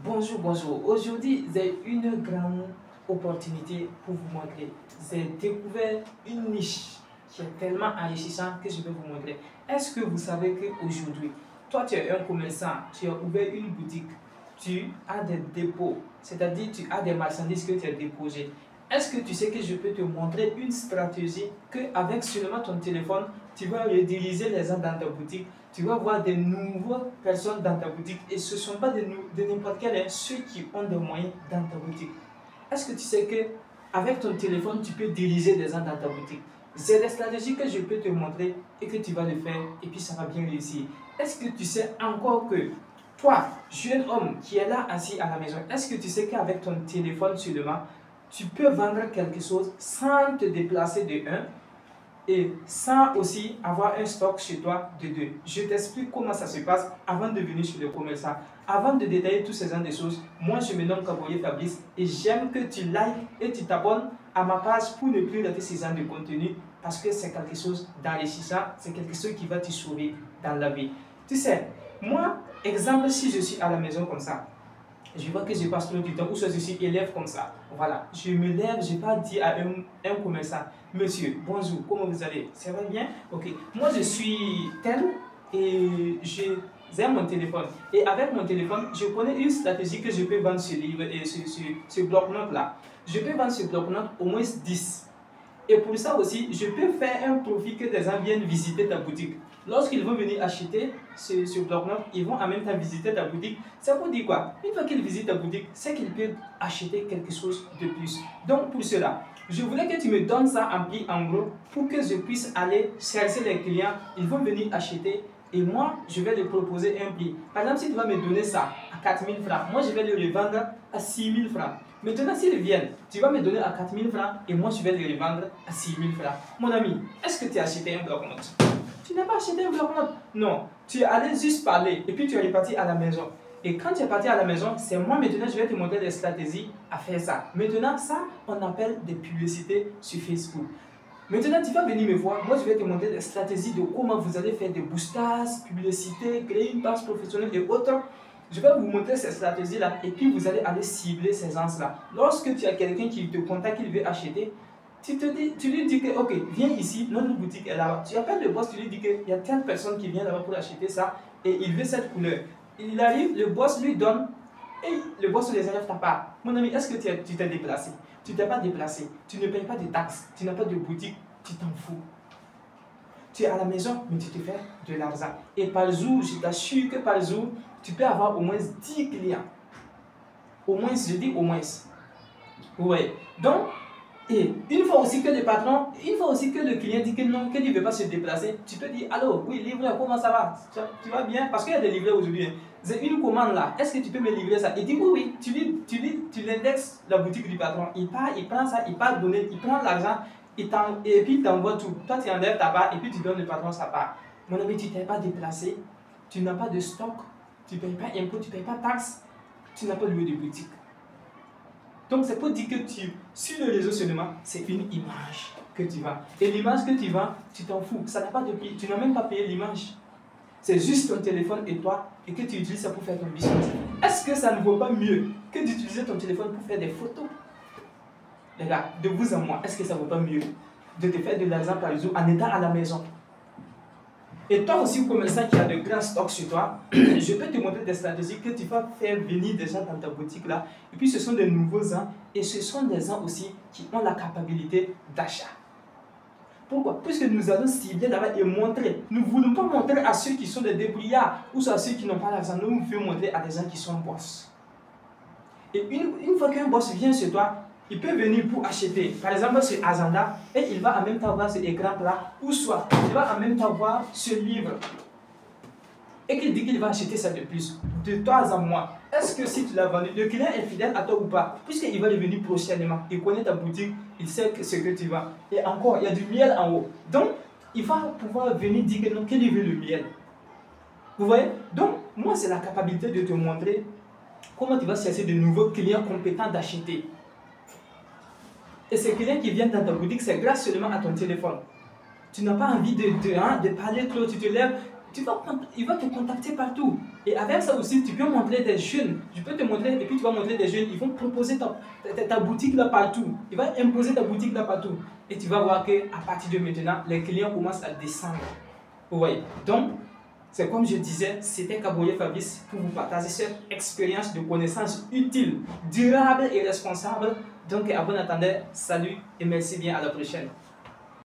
Bonjour, bonjour. Aujourd'hui, j'ai une grande opportunité pour vous montrer. J'ai découvert une niche qui est tellement enrichissante que je vais vous montrer. Est-ce que vous savez qu'aujourd'hui, toi tu es un commerçant, tu as ouvert une boutique, tu as des dépôts, c'est-à-dire tu as des marchandises que tu as déposées. Est-ce que tu sais que je peux te montrer une stratégie qu'avec seulement ton téléphone, tu vas rediriger les gens dans ta boutique, tu vas voir de nouvelles personnes dans ta boutique et ce ne sont pas de n'importe quel, hein, ceux qui ont des moyens dans ta boutique. Est-ce que tu sais qu'avec ton téléphone, tu peux diriger des gens dans ta boutique? C'est des stratégies que je peux te montrer et que tu vas le faire et puis ça va bien réussir. Est-ce que tu sais encore que toi, jeune homme qui est là assis à la maison, est-ce que tu sais qu'avec ton téléphone seulement, tu peux vendre quelque chose sans te déplacer de 1 et sans aussi avoir un stock chez toi de 2. Je t'explique comment ça se passe avant de venir chez le commerçant. Avant de détailler tous ces genres de choses, moi je me nomme Kaboye Fabrice et j'aime que tu likes et tu t'abonnes à ma page pour ne plus rater ces genres de contenu parce que c'est quelque chose d'enrichissant, c'est quelque chose qui va te sauver dans la vie. Tu sais, moi, exemple, si je suis à la maison comme ça, je vois que je passe trop du temps, ou soit je suis élève comme ça. Voilà, je me lève, je ne vais pas dire à un commerçant, monsieur, bonjour, comment vous allez? Ça va bien? Ok, moi je suis tel et j'ai mon téléphone. Et avec mon téléphone, je connais une stratégie que je peux vendre ce livre et ce bloc-notes là. Je peux vendre ce bloc-notes au moins 10. Et pour ça aussi, je peux faire un profit que des gens viennent visiter ta boutique. Lorsqu'ils vont venir acheter ce bloc-notes, ils vont en même temps visiter ta boutique. Ça veut dire quoi? Une fois qu'ils visitent ta boutique, c'est qu'ils peuvent acheter quelque chose de plus. Donc pour cela, je voulais que tu me donnes ça en prix en gros pour que je puisse aller chercher les clients. Ils vont venir acheter et moi, je vais leur proposer un prix. Par exemple, si tu vas me donner ça à 4 000 francs, moi je vais le revendre à 6 000 francs. Maintenant, s'ils viennent, tu vas me donner à 4 000 francs et moi je vais le revendre à 6 000 francs. Mon ami, est-ce que tu as acheté un bloc-notes? Tu n'as pas acheté un bloc-notes? Non, tu es allé juste parler et puis tu es reparti à la maison. Et quand tu es parti à la maison, c'est moi maintenant je vais te montrer des stratégies à faire ça. Maintenant, ça, on appelle des publicités sur Facebook. Maintenant, tu vas venir me voir. Moi, je vais te montrer des stratégies de comment vous allez faire des boostages, publicités, créer une page professionnelle et autres. Je vais vous montrer ces stratégies-là et puis vous allez aller cibler ces gens-là. Lorsque tu as quelqu'un qui te contacte, qui veut acheter, tu lui dis que, ok, viens ici, notre boutique est là-bas. Tu appelles le boss, tu lui dis qu'il y a telle personne qui vient là-bas pour acheter ça et il veut cette couleur. Il arrive, le boss lui donne et le boss les enlève ta part. Mon ami, est-ce que tu t'es déplacé? Tu ne t'es pas déplacé, tu ne payes pas de taxes, tu n'as pas de boutique, tu t'en fous. Tu es à la maison, mais tu te fais de l'argent. Et par jour, je t'assure que par jour, tu peux avoir au moins 10 clients. Au moins, je dis au moins. Oui. Donc, et une fois aussi que le patron, une fois aussi que le client dit que non, qu'il ne veut pas se déplacer, tu peux dire, allô, oui, livreur, comment ça va? Tu vas bien? Parce qu'il y a des livreurs aujourd'hui. J'ai une commande là, est-ce que tu peux me livrer ça? Il dit oui, oui, tu l'indexes la boutique du patron. Il part, il prend ça, il part donner, il prend l'argent, et puis il t'envoie tout. Toi, tu enlèves ta part et puis tu donnes le patron sa part. Mon ami, tu ne t'es pas déplacé, tu n'as pas de stock, tu ne payes pas impôt, tu ne payes pas taxe, tu n'as pas loué de boutique. Donc, c'est pour dire que sur le réseau seulement, c'est une image que tu vends. Et l'image que tu vends, tu t'en fous. Ça n'a pas de prix. Tu n'as même pas payé l'image. C'est juste ton téléphone et toi, et que tu utilises ça pour faire ton business. Est-ce que ça ne vaut pas mieux que d'utiliser ton téléphone pour faire des photos? Les gars, de vous à moi, est-ce que ça ne vaut pas mieux de te faire de l'argent par exemple en étant à la maison? Et toi aussi, commerçant qui a de grands stocks chez toi, je peux te montrer des stratégies que tu vas faire venir des gens dans ta boutique là. Et puis ce sont des nouveaux gens et ce sont des gens aussi qui ont la capacité d'achat. Pourquoi? Puisque nous allons cibler là-bas et montrer. Nous ne voulons pas montrer à ceux qui sont des débrouillards ou à ceux qui n'ont pas l'argent. Nous voulons montrer à des gens qui sont boss. Et une fois qu'un boss vient chez toi, il peut venir pour acheter, par exemple, ce agenda, et il va en même temps voir ce écran-là, ou soit il va en même temps voir ce livre, et qu'il dit qu'il va acheter ça de plus, de toi à moi. Est-ce que si tu l'as vendu, le client est fidèle à toi ou pas? Puisqu'il va devenir prochainement, il connaît ta boutique, il sait ce que tu vends. Et encore, il y a du miel en haut. Donc, il va pouvoir venir dire que non, qu'il veut le miel. Vous voyez? Donc, moi, c'est la capacité de te montrer comment tu vas chercher de nouveaux clients compétents d'acheter. Et ces clients qui viennent dans ta boutique, c'est grâce seulement à ton téléphone. Tu n'as pas envie de parler trop, tu te lèves, il va te contacter partout. Et avec ça aussi, tu peux montrer des jeunes. Je peux te montrer, et puis tu vas montrer des jeunes. Ils vont proposer ta boutique là partout. Il va imposer ta boutique là partout. Et tu vas voir qu'à partir de maintenant, les clients commencent à descendre. Vous voyez. Donc, c'est comme je disais, c'était Kaboye Fabrice pour vous partager cette expérience de connaissances utiles, durables et responsables. Donc, à bon entendeur, salut et merci bien, à la prochaine.